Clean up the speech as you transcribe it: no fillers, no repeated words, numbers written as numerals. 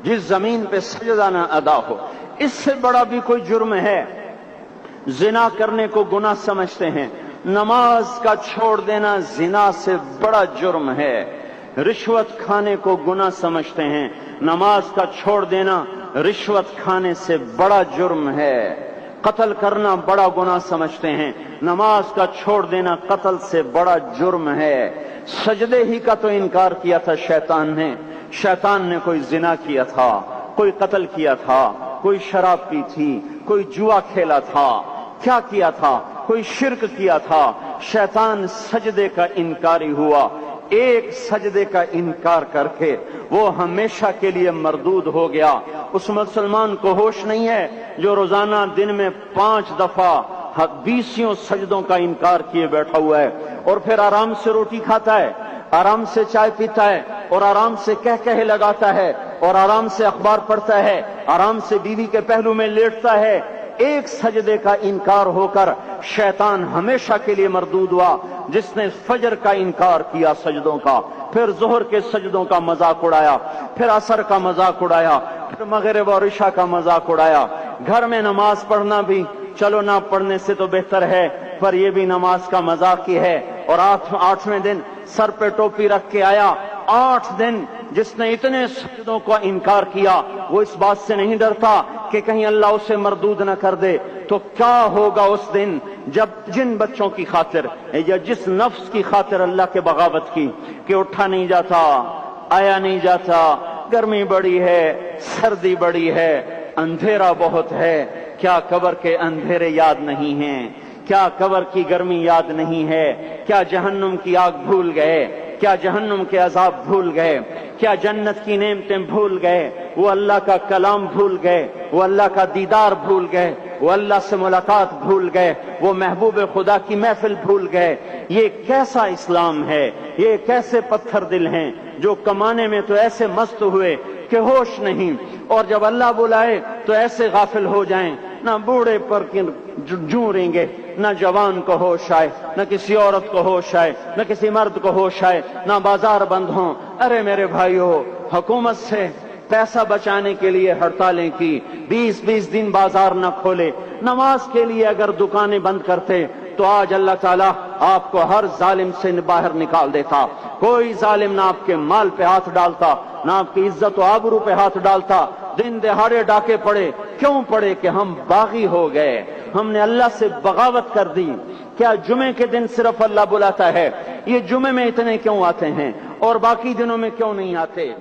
جس زمین پہ سجدہ نہ ادا ہو، اس سے بڑا بھی کوئی جرم ہے؟ زنا کرنے کو گناہ سمجھتے ہیں، نماز کا چھوڑ دینا زنا سے بڑا جرم ہے۔ رشوت کھانے کو گناہ سمجھتے ہیں، نماز کا چھوڑ دینا رشوت کھانے سے بڑا جرم ہے۔ قتل کرنا بڑا گناہ سمجھتے ہیں، نماز کا چھوڑ دینا قتل سے بڑا جرم ہے۔ سجدے ہی کا تو انکار کیا تھا شیطان نے کوئی زنا کیا تھا، کوئی قتل کیا تھا، کوئی شراب پی تھی، کوئی جوا کھیلا تھا، کیا کیا تھا؟ کوئی شرک کیا تھا۔ شیطان سجدے کا انکاری ہوا، ایک سجدے کا انکار کر کے وہ ہمیشہ کے لیے مردود ہو گیا۔ اس مسلمان کو ہوش نہیں ہے جو روزانہ دن میں 5 دفعہ 20 سجدوں کا انکار کیے بیٹھا ہوا ہے، اور پھر آرام سے روٹی کھاتا ہے، آرام سے چائے پیتا ہے، اور آرام سے کہے لگاتا ہے، اور آرام سے اخبار پڑھتا ہے، آرام سے بیوی کے پہلو میں لیٹتا ہے۔ ایک سجدے کا انکار ہو کر شیطان ہمیشہ کے لیے مردود ہوا۔ جس نے فجر کا انکار کیا سجدوں کا، پھر ظہر کے سجدوں کا مذاق اڑایا، پھر عصر کا مذاق اڑایا، پھر مغرب اور عشاء کا مذاق اڑایا۔ گھر میں نماز پڑھنا بھی چلو نہ پڑھنے سے تو بہتر ہے، پر یہ بھی نماز کا مذاق ہی ہے۔ اور 8ویں دن سر پہ ٹوپی رکھ کے آیا۔ 8 دن جس نے اتنے سجدوں کا انکار کیا، وہ اس بات سے نہیں ڈرتا کہ کہیں اللہ اسے مردود نہ کر دے۔ تو کیا ہوگا اس دن جب جن بچوں کی خاطر یا جس نفس کی خاطر اللہ کے بغاوت کی کہ اٹھا نہیں جاتا، آیا نہیں جاتا، گرمی بڑی ہے، سردی بڑی ہے، اندھیرا بہت ہے، کیا قبر کے اندھیرے یاد نہیں ہیں؟ کیا قبر کی گرمی یاد نہیں ہے؟ کیا جہنم کی آگ بھول گئے؟ کیا جہنم کے عذاب بھول گئے؟ کیا جنت کی نعمتیں بھول گئے؟ وہ اللہ کا کلام بھول گئے؟ وہ اللہ کا دیدار بھول گئے؟ وہ اللہ سے ملاقات بھول گئے؟ وہ محبوب خدا کی محفل بھول گئے؟ یہ کیسا اسلام ہے؟ یہ کیسے پتھر دل ہیں جو کمانے میں تو ایسے مست ہوئے کہ ہوش نہیں، اور جب اللہ بلائے تو ایسے غافل ہو جائیں، نہ بوڑھے پر جوں رہیں گے، نہ جوان کو ہوش آئے، نہ کسی عورت کو ہوش آئے، نہ کسی مرد کو ہوش آئے، نہ بازار بند ہوں۔ ارے میرے بھائیو، حکومت سے پیسہ بچانے کے لیے ہڑتالیں کی، 20 دن بازار نہ کھولے، نماز کے لیے اگر دکانیں بند کرتے تو آج اللہ تعالیٰ آپ کو ہر ظالم سے باہر نکال دیتا۔ کوئی ظالم نہ آپ کے مال پہ ہاتھ ڈالتا، نہ آپ کی عزت و آبرو پہ ہاتھ ڈالتا۔ دن دہاڑے ڈاکے پڑے، کیوں پڑے؟ کہ ہم باغی ہو گئے، ہم نے اللہ سے بغاوت کر دی۔ کیا جمعے کے دن صرف اللہ بلاتا ہے؟ یہ جمعے میں اتنے کیوں آتے ہیں اور باقی دنوں میں کیوں نہیں آتے؟